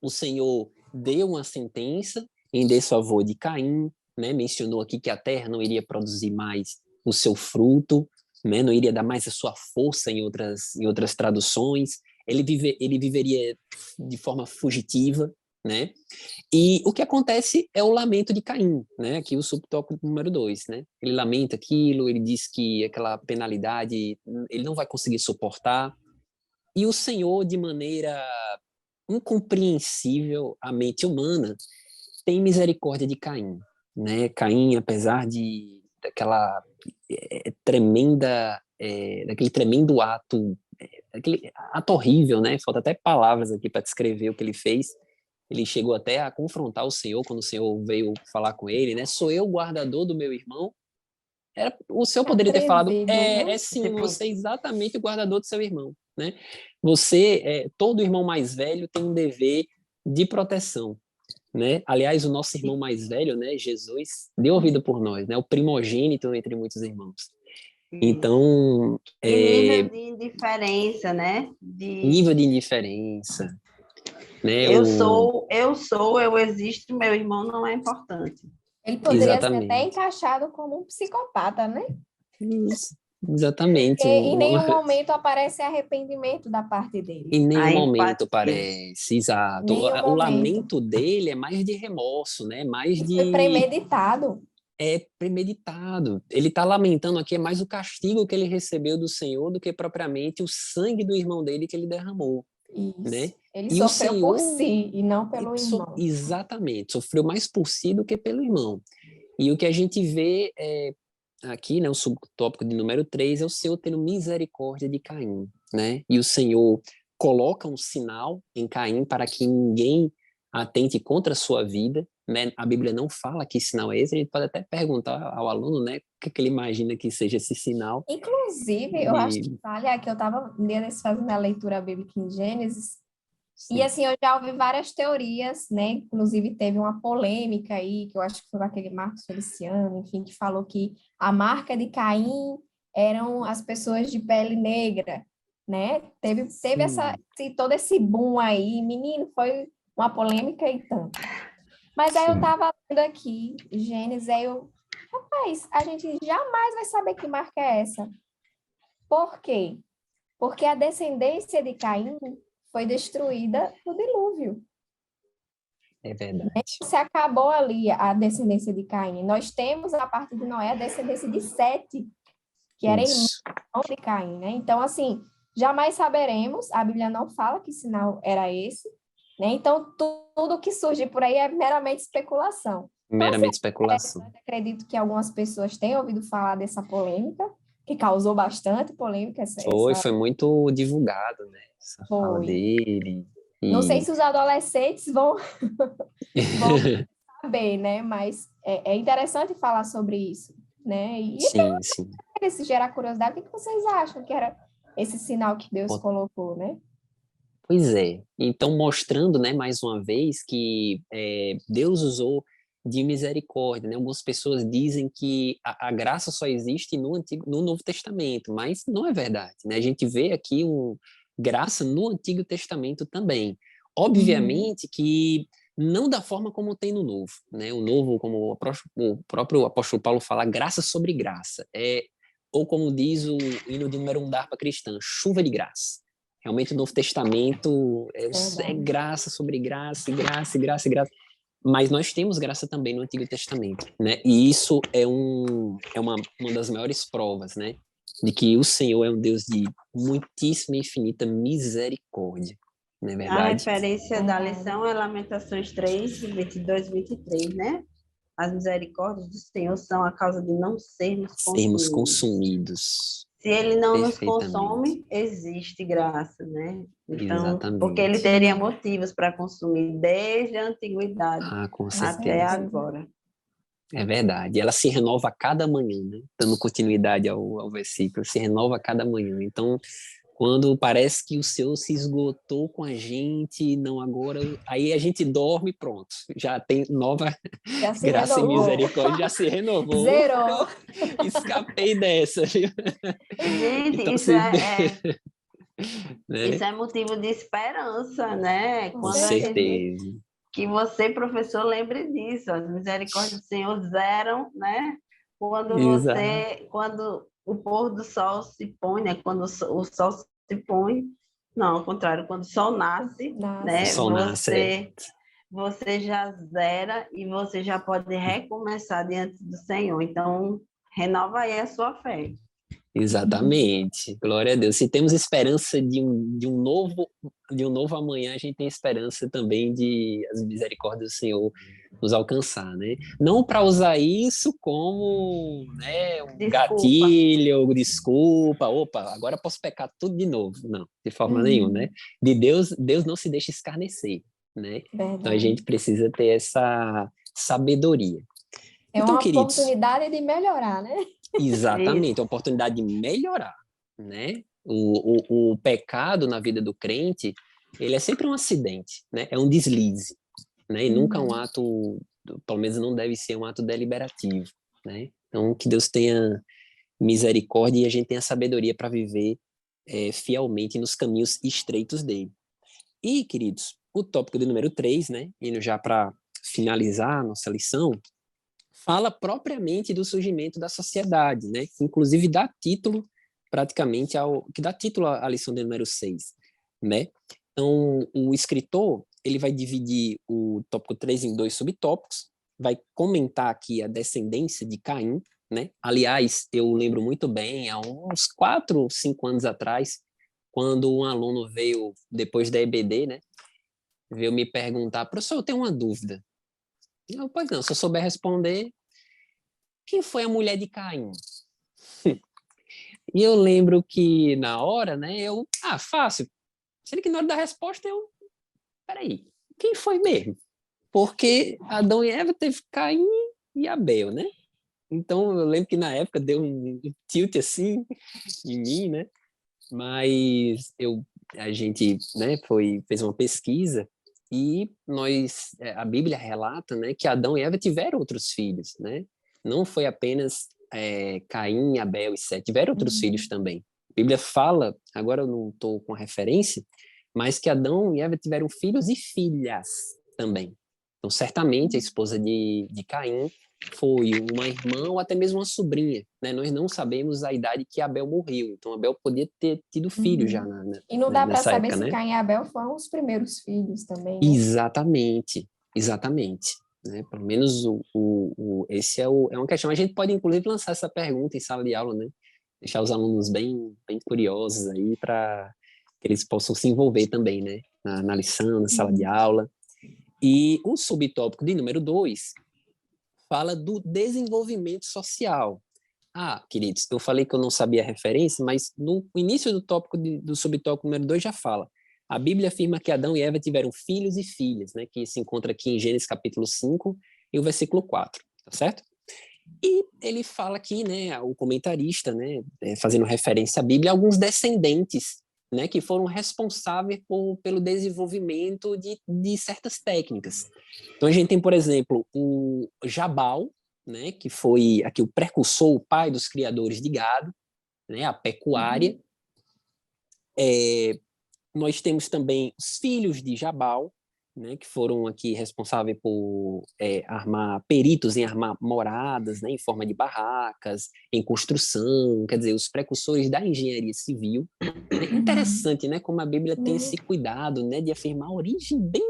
A: O Senhor deu uma sentença em desfavor de Caim, né? Mencionou aqui que a terra não iria produzir mais o seu fruto, né? Não iria dar mais a sua força em outras traduções. Ele viveria de forma fugitiva, né? E o que acontece é o lamento de Caim, né? Aqui o subtópico número 2, né? Ele lamenta aquilo, ele diz que aquela penalidade ele não vai conseguir suportar. E o Senhor, de maneira incompreensível à mente humana, tem misericórdia de Caim, né? Caim, apesar daquela daquele tremendo ato, aquele ato horrível, né? Falta até palavras aqui para descrever o que ele fez. Ele chegou até a confrontar o Senhor quando o Senhor veio falar com ele, né? Sou eu o guardador do meu irmão? O Senhor poderia ter falado,
B: Atrevido, viu?
A: sim,
C: Tipo,
A: você é exatamente o guardador do seu irmão, né? Todo irmão mais velho tem um dever de proteção, né? Aliás, o nosso irmão mais velho, né, Jesus, deu a vida por nós, né? O primogênito entre muitos irmãos.
C: isso.
A: Então,
C: E nível de indiferença, né?
A: nível de indiferença, né?
C: Eu existo, meu irmão não é importante.
B: Ele poderia ser até
A: Exatamente.
B: encaixado como um psicopata, né?
A: Isso,
B: Porque
A: exatamente.
B: em nenhum momento aparece arrependimento da parte dele.
A: Em
C: A
A: nenhum momento
C: empatia.
A: parece, exato.
B: Nenhum
A: O
B: momento.
A: lamento dele é mais de remorso, né? Mais
B: E foi
A: de
B: premeditado.
A: premeditado. Ele está lamentando aqui é mais o castigo que ele recebeu do Senhor do que propriamente o sangue do irmão dele que ele derramou, né?
B: Isso. Ele
A: E o
B: sofreu por
A: Senhor,
B: si e não pelo irmão.
A: exatamente, sofreu mais por si do que pelo irmão. E o que a gente vê aqui, né, o subtópico de número 3 é o Senhor tendo misericórdia de Caim, né? E o Senhor coloca um sinal em Caim para que ninguém atente contra a sua vida, né? A Bíblia não fala que sinal é esse, a gente pode até perguntar ao aluno, né, o que ele imagina que seja esse sinal.
B: Inclusive, eu acho que vale aqui, eu estava um dia desses fazendo a leitura bíblica em Gênesis, e assim, eu já ouvi várias teorias, né? Inclusive teve uma polêmica aí, que eu acho que foi aquele Marcos Feliciano, enfim, que falou que a marca de Caim eram as pessoas de pele negra, né? Teve todo esse boom aí, menino, foi uma polêmica e tanto. Mas aí eu
A: Sim.
B: estava lendo aqui, Gênesis, rapaz, a gente jamais vai saber que marca é essa. Por quê? Porque a descendência de Caim foi destruída no dilúvio.
A: É verdade.
B: Se acabou ali a descendência de Caim. Nós temos, a partir de Noé, a descendência de Sete, que era irmão
A: Isso.
B: de Caim, né? Então, assim, jamais saberemos, a Bíblia não fala que sinal era esse, né? Então, tudo que surge por aí é meramente especulação.
A: Meramente especulação.
B: Eu acredito que algumas pessoas tenham ouvido falar dessa polêmica, que causou bastante polêmica.
A: Foi muito divulgado, né? Essa fala
B: Foi.
A: dele.
B: Não sei
A: E...
B: se os adolescentes vão saber, né? Mas é interessante falar sobre isso, né? E
A: Sim, sim.
B: se gerar curiosidade, o que vocês acham que era esse sinal que Deus
A: Pô,
B: colocou, né?
A: pois é. Então, mostrando, né, mais uma vez que Deus usou de misericórdia, né? Algumas pessoas dizem que a graça só existe no Novo Testamento, mas não é verdade, né? A gente vê aqui graça no Antigo Testamento também. Obviamente que não da forma como tem no Novo, né? O Novo, como o próprio apóstolo Paulo fala, graça sobre graça. Ou como diz o hino de número 1 da harpa cristã, chuva de graça. Realmente o Novo Testamento é graça sobre graça, e graça, e graça, e graça. Mas nós temos graça também no Antigo Testamento, né? E isso é uma das maiores provas, né? De que o Senhor é um Deus de muitíssima e infinita misericórdia, não é
C: A
A: verdade?
C: referência da lição é Lamentações 3, 22 e 23, né? As misericórdias do Senhor são a causa de não sermos
A: Sermos
C: consumidos.
A: consumidos.
C: Se ele não nos
A: Perfeitamente.
C: consome, existe graça, né? Então, porque ele
A: Exatamente.
C: teria motivos para consumir desde a antiguidade
A: Ah, com
B: Com
C: até
A: certeza.
B: certeza.
C: agora.
A: É verdade. Ela se renova a cada manhã, né? Dando continuidade ao versículo, se renova a cada manhã. Então, quando parece que o Senhor se esgotou com a gente, não agora, aí a gente dorme, pronto. Já tem nova
B: Já se
A: graça e
B: renovou.
A: misericórdia, já se renovou.
B: Zerou.
A: Escapei dessa, viu?
C: Gente,
A: Então,
C: isso
A: né?
C: é motivo de esperança, né?
B: Com
A: Com
C: Quando a gente
B: certeza.
A: certeza.
C: que você, professor, lembre disso. As misericórdias do Senhor zeram, né?
A: Exato.
C: Quando o pôr do sol se põe, né? Quando o sol se põe, não, ao contrário, quando o sol nasce,
A: O
C: né?
B: Nasce.
A: sol nasce.
C: Você já zera e você já pode recomeçar diante do Senhor. Então, renova aí a sua fé.
A: Exatamente. Glória a Deus. Se temos esperança de um novo amanhã, a gente tem esperança também de as misericórdias do Senhor nos alcançar, né? Não para usar isso como, né, um
C: Desculpa.
A: gatilho, desculpa, opa, agora posso pecar tudo de novo. Não, de forma nenhuma, né? De Deus não se deixa escarnecer, né? Então a gente
B: Verdade.
A: precisa ter essa sabedoria.
B: É
A: Então,
B: uma
A: queridos,
B: oportunidade de melhorar, né?
A: Exatamente, a oportunidade de melhorar, né? O pecado na vida do crente, ele é sempre um acidente, né? É um deslize, né? E nunca um ato, pelo menos não deve ser um ato deliberativo, né? Então, que Deus tenha misericórdia e a gente tenha sabedoria para viver fielmente nos caminhos estreitos dele. E, queridos, o tópico de número 3, né? Indo já para finalizar a nossa lição, fala propriamente do surgimento da sociedade, né? Inclusive dá título praticamente que dá título à lição de número 6, né? Então, o escritor, ele vai dividir o tópico 3 em dois subtópicos, vai comentar aqui a descendência de Caim, né? Aliás, eu lembro muito bem, há uns 4, 5 anos atrás, quando um aluno veio, depois da EBD, né? Veio me perguntar, professor, eu tenho uma dúvida. Eu, pois não, se eu souber responder, quem foi a mulher de Caim? E eu lembro que na hora, né, fácil. Sendo que na hora da resposta peraí, quem foi mesmo? Porque Adão e Eva teve Caim e Abel, né? Então eu lembro que na época deu um tilt assim em mim, né? Mas a gente, né, fez uma pesquisa e a Bíblia relata, né, que Adão e Eva tiveram outros filhos, né? Não foi apenas Caim, Abel e Sete, tiveram outros filhos também. A Bíblia fala, agora eu não estou com a referência, mas que Adão e Eva tiveram filhos e filhas também. Então, certamente a esposa de Caim foi uma irmã ou até mesmo uma sobrinha, né? Nós não sabemos a idade que Abel morreu, então Abel podia ter tido filho já
B: E não dá para
A: nessa
B: saber
A: época,
B: se
A: né?
B: Caim e Abel foram os primeiros filhos também, né?
A: Exatamente, exatamente. Né? Pelo menos esse é uma questão. A gente pode, inclusive, lançar essa pergunta em sala de aula, né? Deixar os alunos bem, bem curiosos aí para que eles possam se envolver também, né? Na lição, na sala de aula. E o subtópico de número 2 fala do desenvolvimento social. Queridos, eu falei que eu não sabia a referência, mas no início do tópico do subtópico número 2 já fala. A Bíblia afirma que Adão e Eva tiveram filhos e filhas, né, que se encontra aqui em Gênesis capítulo 5 e o versículo 4, tá certo? E ele fala aqui, né, o comentarista, né, fazendo referência à Bíblia, alguns descendentes, né, que foram responsáveis pelo desenvolvimento de certas técnicas. Então a gente tem, por exemplo, o Jabal, né, que foi aqui o precursor, o pai dos criadores de gado, né, a pecuária. Nós temos também os filhos de Jabal, né, que foram aqui responsáveis por armar peritos em armar moradas, né, em forma de barracas, em construção, quer dizer, os precursores da engenharia civil. Né? Interessante, né, como a Bíblia tem esse cuidado, né, de afirmar a origem bem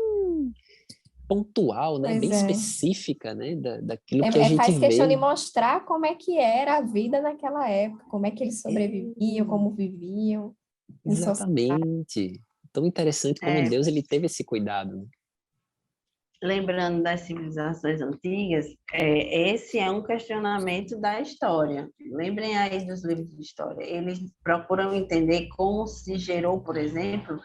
A: pontual, né,
B: Pois
A: bem
B: é.
A: específica, né, daquilo que a gente
B: Faz questão de
A: vê.
B: mostrar como é que era a vida naquela época, como é que eles sobreviviam, como viviam em sociedade.
A: Exatamente. Tão interessante como
C: É,
A: Deus ele teve esse cuidado. Né?
C: lembrando das civilizações antigas, esse é um questionamento da história. Lembrem aí dos livros de história. Eles procuram entender como se gerou, por exemplo,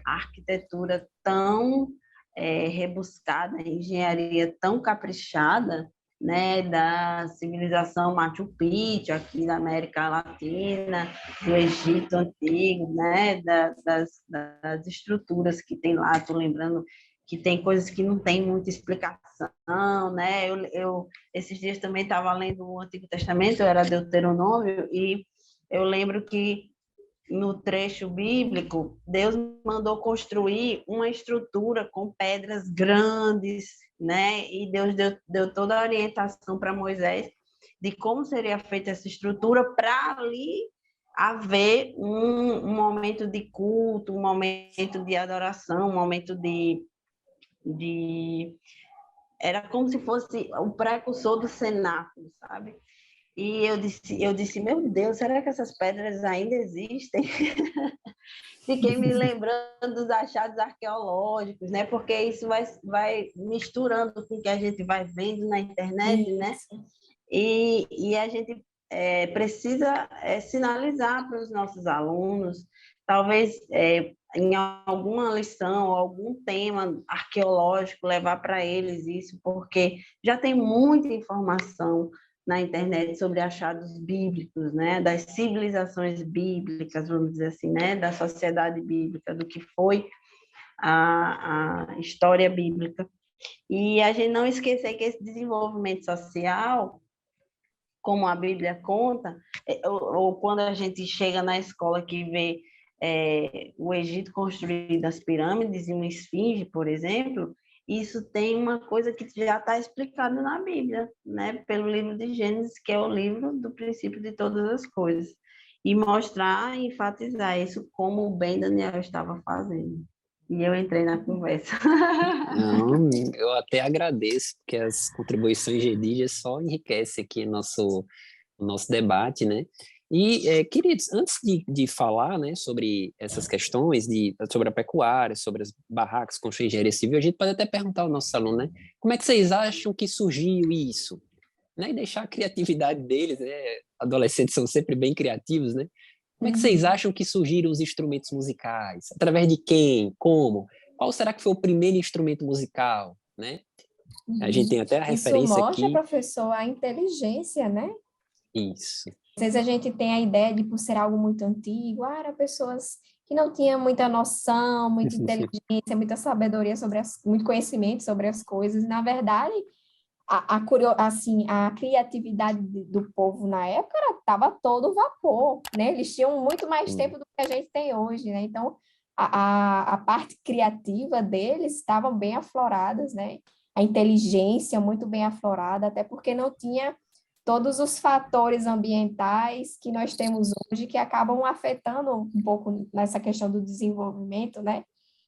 C: a arquitetura tão rebuscada, a engenharia tão caprichada, né, da civilização Machu Picchu, aqui da América Latina, do Egito Antigo, né, das estruturas que tem lá. Estou lembrando que tem coisas que não tem muita explicação, né? Eu esses dias também estava lendo o Antigo Testamento, era Deuteronômio, e eu lembro que no trecho bíblico, Deus mandou construir uma estrutura com pedras grandes, né? E Deus deu toda a orientação para Moisés de como seria feita essa estrutura para ali haver um momento de culto, um momento de adoração, um momento era como se fosse o precursor do cenáculo, sabe? E eu disse, meu Deus, será que essas pedras ainda existem? Fiquei me lembrando dos achados arqueológicos, né? Porque isso vai misturando com o que a gente vai vendo na internet, né? E a gente precisa sinalizar para os nossos alunos, talvez em alguma lição, algum tema arqueológico, levar para eles isso, porque já tem muita informação na internet sobre achados bíblicos, né, das civilizações bíblicas, vamos dizer assim, né, da sociedade bíblica, do que foi a história bíblica. E a gente não esquecer que esse desenvolvimento social, como a Bíblia conta, ou quando a gente chega na escola que vê o Egito construído as pirâmides e uma esfinge, por exemplo, isso tem uma coisa que já está explicada na Bíblia, né? Pelo livro de Gênesis, que é o livro do princípio de todas as coisas. E mostrar e enfatizar isso como bem Daniel estava fazendo. E eu entrei na conversa.
A: Não, eu até agradeço, porque as contribuições de Edígia só enriquecem aqui o nosso debate, né? E, queridos, antes de falar, né, sobre essas questões, sobre a pecuária, sobre as barracas com engenharia civil, a gente pode até perguntar ao nosso aluno, né? Como é que vocês acham que surgiu isso? Né? E deixar a criatividade deles, né? Adolescentes são sempre bem criativos, né? Como é que vocês acham que surgiram os instrumentos musicais? Através de quem? Como? Qual será que foi o primeiro instrumento musical, né? A gente tem até a
B: Isso
A: referência
B: mostra,
A: aqui.
B: professor, a inteligência, né?
A: Isso.
B: Às vezes a gente tem a ideia de, por ser algo muito antigo, eram pessoas que não tinham muita noção, muita inteligência, muita sabedoria muito conhecimento sobre as coisas. Na verdade, assim, a criatividade do povo na época estava todo vapor, né? Eles tinham muito mais tempo do que a gente tem hoje, né? Então, a parte criativa deles estavam bem afloradas, né? A inteligência muito bem aflorada, até porque não tinha todos os fatores ambientais que nós temos hoje que acabam afetando um pouco nessa questão do desenvolvimento, né?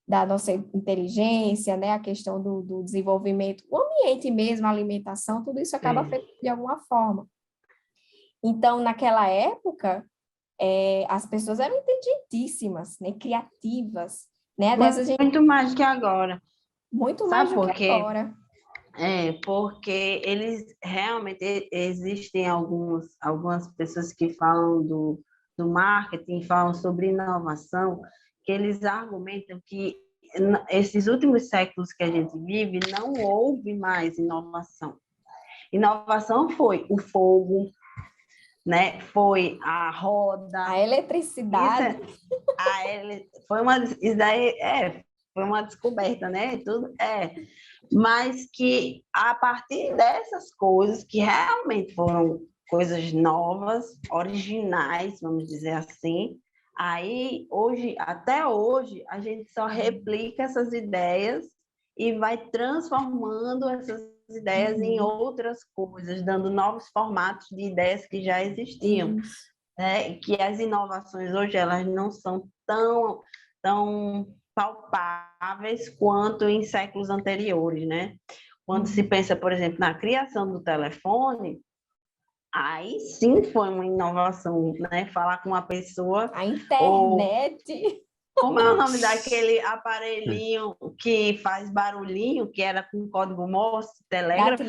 B: Da nossa inteligência, né? A questão do desenvolvimento, o ambiente mesmo, a alimentação, tudo isso acaba afetando de alguma forma. Então, naquela época, as pessoas eram inteligentíssimas, né? Criativas, né? Dessas gente,
C: muito mais que agora.
B: muito mais do que agora.
C: Porque eles realmente existem algumas pessoas que falam do marketing, falam sobre inovação, que eles argumentam que esses últimos séculos que a gente vive não houve mais inovação. Inovação foi o fogo, né? Foi a roda,
B: a eletricidade.
C: Isso daí foi uma descoberta, né? Tudo mas que a partir dessas coisas que realmente foram coisas novas, originais, vamos dizer assim, aí até hoje a gente só replica essas ideias e vai transformando essas ideias em outras coisas, dando novos formatos de ideias que já existiam, né? Que as inovações hoje elas não são tão palpáveis quanto em séculos anteriores, né? Quando se pensa, por exemplo, na criação do telefone, aí sim foi uma inovação, né? Falar com uma pessoa...
B: A internet...
C: Como é o nome daquele aparelhinho que faz barulhinho, que era com código Morse, telégrafo?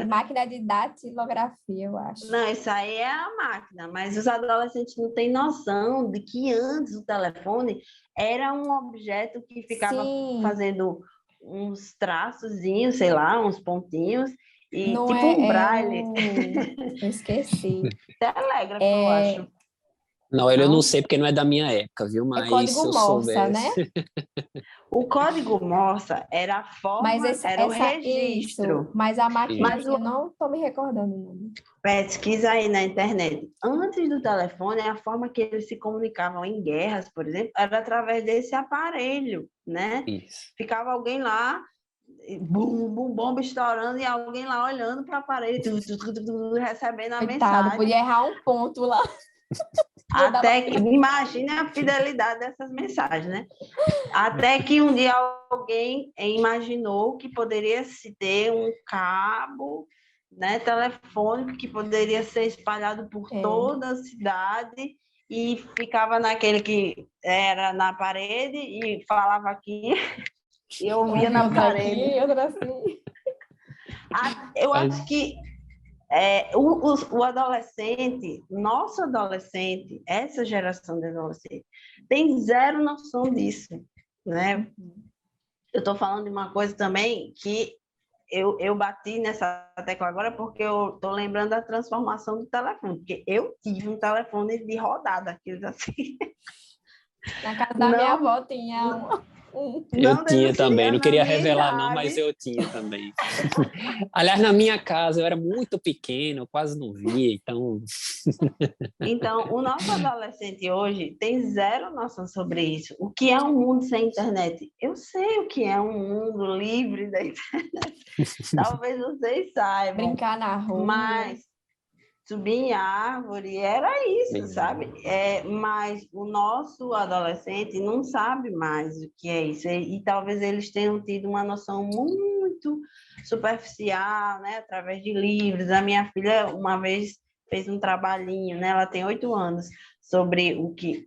B: Máquina de datilografia, eu acho.
C: Não, isso aí é a máquina, mas os adolescentes não têm noção de que antes o telefone era um objeto que ficava fazendo uns traçozinhos, sei lá, uns pontinhos, e
B: não
C: tipo um braille.
B: Eu esqueci.
C: Telégrafo, eu acho.
A: Não, eu não sei porque não é da minha época, viu? Mas
B: código
A: se eu
B: Morse,
A: soubesse...
B: né?
C: O código Morse era a forma, era o registro.
B: Isso, mas a máquina eu não estou me recordando o nome.
C: Pesquisa aí na internet. Antes do telefone, a forma que eles se comunicavam em guerras, por exemplo, era através desse aparelho, né?
A: Isso.
C: Ficava alguém lá, bum, bum, bomba estourando, e alguém lá olhando para o aparelho, recebendo a mensagem.
B: Podia errar um ponto lá.
C: Até que, imagine a fidelidade dessas mensagens, né? Até que um dia alguém imaginou que poderia se ter um cabo, né, telefônico que poderia ser espalhado por toda a cidade e ficava naquele que era na parede e falava aqui e eu ouvia na parede.
B: Aqui, outra assim.
C: Eu acho que o adolescente, nosso adolescente, essa geração de adolescente, tem zero noção disso, né? Eu estou falando de uma coisa também que eu bati nessa tecla agora porque eu estou lembrando da transformação do telefone, porque eu tive um telefone de rodada, aqueles assim.
B: Na casa da minha avó tinha
A: Eu tinha também, não
C: na
A: queria
C: minha
A: revelar não,
C: idade.
A: mas eu tinha também. Aliás, na minha casa eu era muito pequeno, eu quase não via, então...
C: Então, o nosso adolescente hoje tem zero noção sobre isso. O que é um mundo sem internet? Eu sei o que é um mundo livre da internet. Talvez vocês saibam,
B: brincar na rua.
C: mas subir em árvore era isso, sabe? Mas o nosso adolescente não sabe mais o que é isso. E talvez eles tenham tido uma noção muito superficial, né? Através de livros. A minha filha, uma vez, fez um trabalhinho, né? Ela tem 8 anos, sobre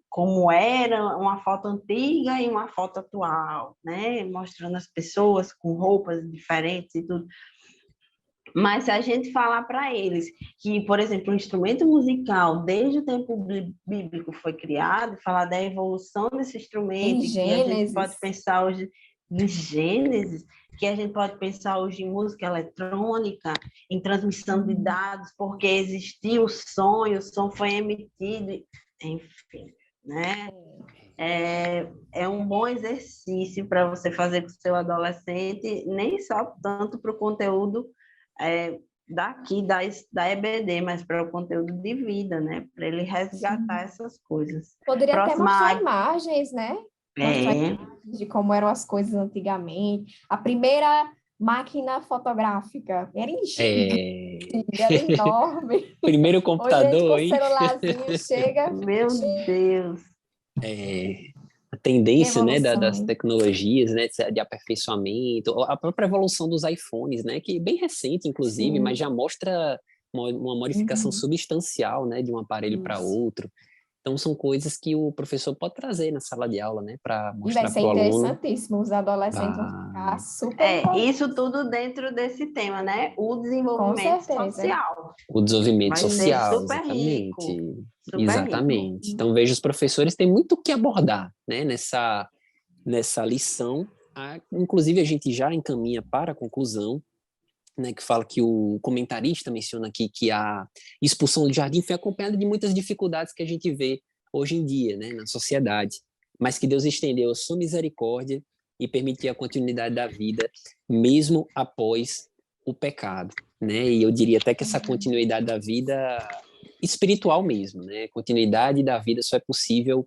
C: como era uma foto antiga e uma foto atual, né? Mostrando as pessoas com roupas diferentes e tudo. Mas se a gente falar para eles que, por exemplo, o instrumento musical, desde o tempo bíblico foi criado, falar da evolução desse instrumento,
B: Em
C: e que a gente pode
B: Gênesis.
C: pensar hoje em Gênesis, que a gente pode pensar hoje em música eletrônica, em transmissão de dados, porque existiu o som foi emitido, enfim, né? É um bom exercício para você fazer com o seu adolescente, nem só tanto para o conteúdo daqui, da EBD, mas para o conteúdo de vida, né? Para ele resgatar essas coisas.
B: Poderia até mostrar
C: Próxima...
B: imagens, né? Mostrar imagens de como eram as coisas antigamente. A primeira máquina fotográfica era era enorme.
A: Primeiro
B: Hoje a gente com
A: computador,
B: o
A: hein?
B: celularzinho chega.
C: Meu Deus!
A: A tendência, né,
B: Evolução,
A: das
B: hein?
A: tecnologias, né, de aperfeiçoamento, a própria evolução dos iPhones, né, que é bem recente, inclusive,
B: Sim.
A: mas já mostra uma modificação
B: Uhum.
A: substancial, né, de um aparelho para
B: Isso.
A: outro. Então, são coisas que o professor pode trazer na sala de aula, né, para
B: E vai
A: mostrar
B: ser
A: para o aluno.
B: interessantíssimo. Os adolescentes vão ficar super empolgados.
C: Isso tudo dentro desse tema, né? O
B: Com
C: desenvolvimento
B: certeza.
C: social.
A: O desenvolvimento
C: Vai ser
A: social,
C: super
A: exatamente.
C: rico. Super rico.
A: Exatamente. Então, vejo os professores têm muito o que abordar, né, nessa lição. Inclusive, a gente já encaminha para a conclusão, né, que fala que o comentarista menciona aqui que a expulsão do jardim foi acompanhada de muitas dificuldades que a gente vê hoje em dia, né, na sociedade, mas que Deus estendeu a sua misericórdia e permitiu a continuidade da vida, mesmo após o pecado, né, e eu diria até que essa continuidade da vida espiritual mesmo, né, continuidade da vida só é possível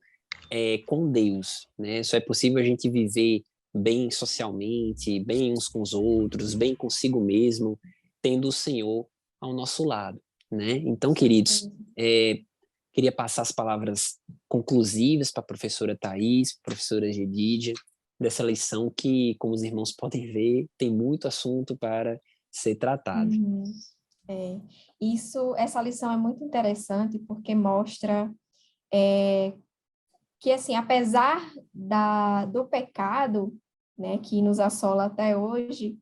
A: com Deus, né, só é possível a gente viver bem socialmente, bem uns com os outros, bem consigo mesmo, tendo o Senhor ao nosso lado, né? Então, queridos, queria passar as palavras conclusivas para a professora Thais, professora Gedídia, dessa lição que, como os irmãos podem ver, tem muito assunto para ser tratado.
B: Uhum. Essa lição é muito interessante porque mostra que, assim, apesar do pecado, né, que nos assola até hoje,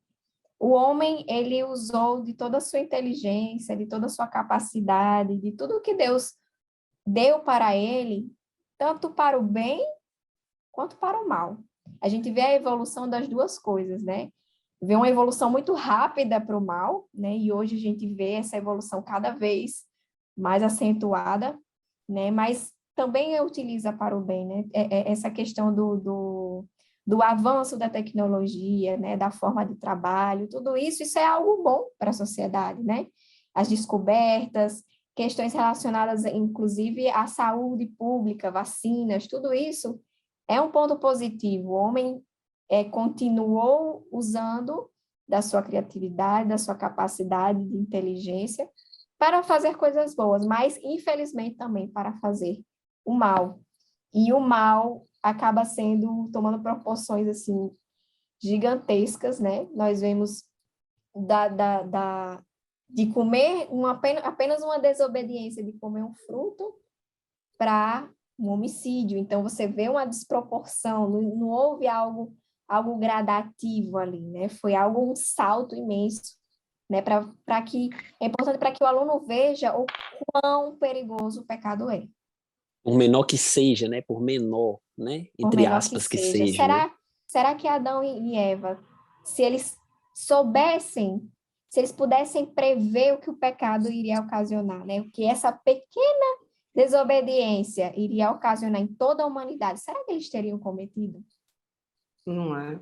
B: o homem, ele usou de toda a sua inteligência, de toda a sua capacidade, de tudo que Deus deu para ele, tanto para o bem quanto para o mal. A gente vê a evolução das duas coisas, né? Vê uma evolução muito rápida para o mal, né? E hoje a gente vê essa evolução cada vez mais acentuada, né? Mas também utiliza para o bem, né? Essa questão do avanço da tecnologia, né? Da forma de trabalho, tudo isso é algo bom para a sociedade, né? As descobertas, questões relacionadas, inclusive, à saúde pública, vacinas, tudo isso é um ponto positivo. O homem continuou usando da sua criatividade, da sua capacidade de inteligência para fazer coisas boas, mas, infelizmente, também para fazer o mal. E o mal acaba tomando proporções, assim, gigantescas, né? Nós vemos de comer apenas uma desobediência de comer um fruto para um homicídio. Então, você vê uma desproporção, não houve algo gradativo ali, né? Foi um salto imenso, né? É importante para que o aluno veja o quão perigoso o pecado é.
A: Por menor que seja, né? Por menor, né?
B: Por
A: Entre
B: menor
A: aspas que seja, né?
B: Será que Adão e Eva, se eles soubessem, se eles pudessem prever o que o pecado iria ocasionar, né? O que essa pequena desobediência iria ocasionar em toda a humanidade, será que eles teriam cometido?
C: Não é?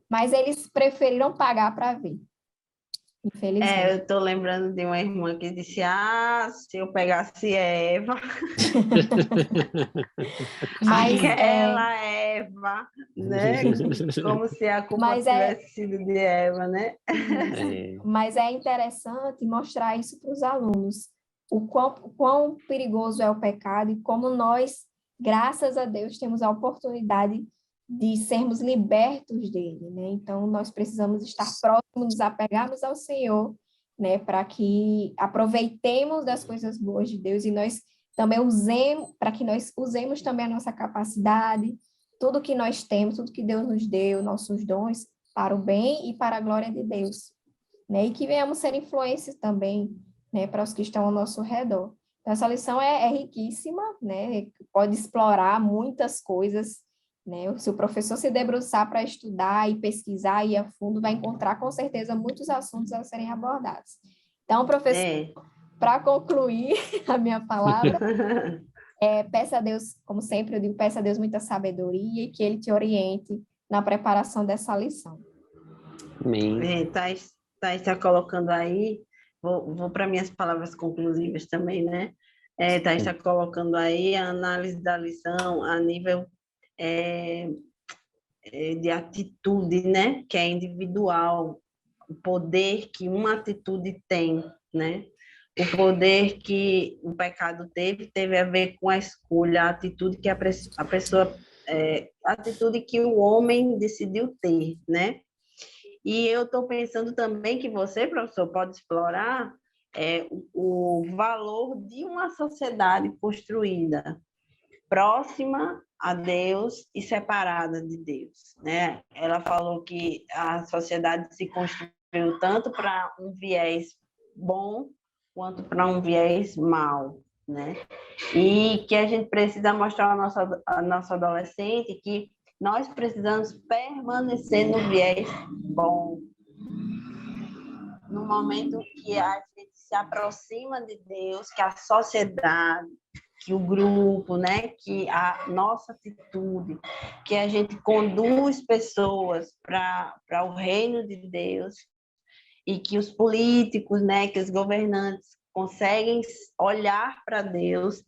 B: Mas eles preferiram pagar para ver, infelizmente.
C: Eu estou lembrando de uma irmã que disse, se eu pegasse Eva,
B: Mas,
C: aquela Eva, né? Como se a culpa
B: Mas
C: tivesse sido de Eva, né?
B: mas é interessante mostrar isso para os alunos, o quão perigoso é o pecado e como nós, graças a Deus, temos a oportunidade de sermos libertos dele, né? Então, nós precisamos estar próximos, nos apegarmos ao Senhor, né? Para que aproveitemos das coisas boas de Deus e nós também usemos, para que nós usemos também a nossa capacidade, tudo que nós temos, tudo que Deus nos deu, nossos dons, para o bem e para a glória de Deus, né? E que venhamos ser influências também, né? Para os que estão ao nosso redor. Então, essa lição é riquíssima, né? Pode explorar muitas coisas, né? Se o professor se debruçar para estudar e pesquisar e ir a fundo, vai encontrar com certeza muitos assuntos a serem abordados. Então, professor, para concluir a minha palavra, peça a Deus, como sempre eu digo, peça a Deus muita sabedoria e que Ele te oriente na preparação dessa lição.
A: Amém.
C: Thais está colocando aí, vou para minhas palavras conclusivas também, né? Thais está colocando aí a análise da lição a nível de atitude, né? Que é individual, o poder que uma atitude tem, né? O poder que o pecado teve a ver com a escolha, a atitude que a pessoa, a atitude que o homem decidiu ter, né? E eu estou pensando também que você, professor, pode explorar o valor de uma sociedade construída próxima a Deus e separada de Deus, né? Ela falou que a sociedade se construiu tanto para um viés bom quanto para um viés mau, né? E que a gente precisa mostrar ao nosso adolescente que nós precisamos permanecer no viés bom. No momento que a gente se aproxima de Deus, que a sociedade, que o grupo, né, que a nossa atitude, que a gente conduz pessoas para o reino de Deus e que os políticos, né, que os governantes conseguem olhar para Deus,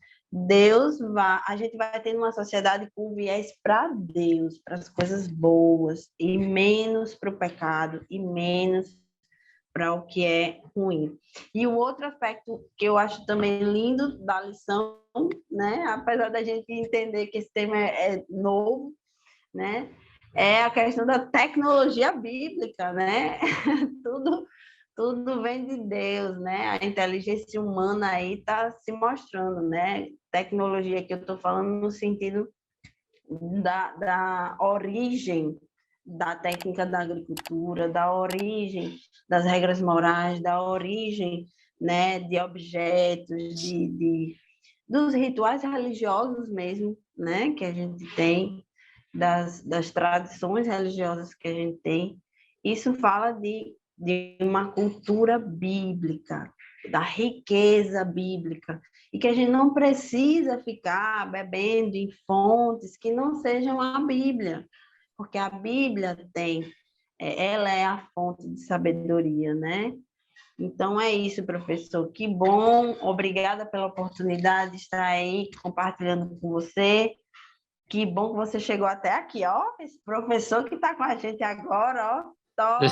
C: a gente vai ter uma sociedade com viés para Deus, para as coisas boas e menos para o pecado e menos para o que é ruim. E o outro aspecto que eu acho também lindo da lição, né, apesar da gente entender que esse tema é novo, né, é a questão da tecnologia bíblica, né? Tudo vem de Deus, né? A inteligência humana aí está se mostrando, né? Tecnologia que eu estou falando no sentido da origem da técnica da agricultura, da origem das regras morais, da origem, né, de objetos, dos rituais religiosos mesmo, né, que a gente tem, das tradições religiosas que a gente tem. Isso fala de uma cultura bíblica, da riqueza bíblica, e que a gente não precisa ficar bebendo em fontes que não sejam a Bíblia, porque a Bíblia ela é a fonte de sabedoria, né? Então é isso, professor. Que bom, obrigada pela oportunidade de estar aí compartilhando com você. Que bom que você chegou até aqui, ó. Esse professor que está com a gente agora, ó. Top,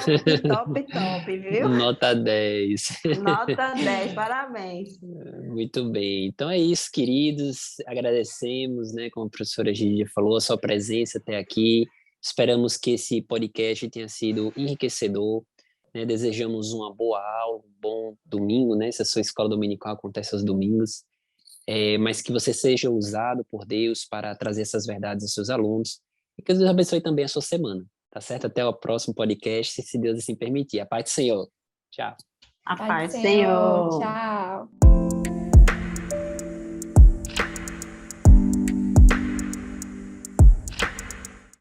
C: top, top, viu?
A: Nota 10.
C: Nota 10, parabéns.
A: Muito bem. Então é isso, queridos. Agradecemos, né, como a professora Gigi falou, a sua presença até aqui. Esperamos que esse podcast tenha sido enriquecedor, né? Desejamos uma boa aula, um bom domingo, né? Se a sua escola dominical acontece aos domingos, mas que você seja usado por Deus para trazer essas verdades aos seus alunos e que Deus abençoe também a sua semana, tá certo? Até o próximo podcast, se Deus assim permitir. A paz do Senhor. Tchau.
C: A
B: Pai do
C: paz,
B: Senhor,
C: Senhor.
B: tchau.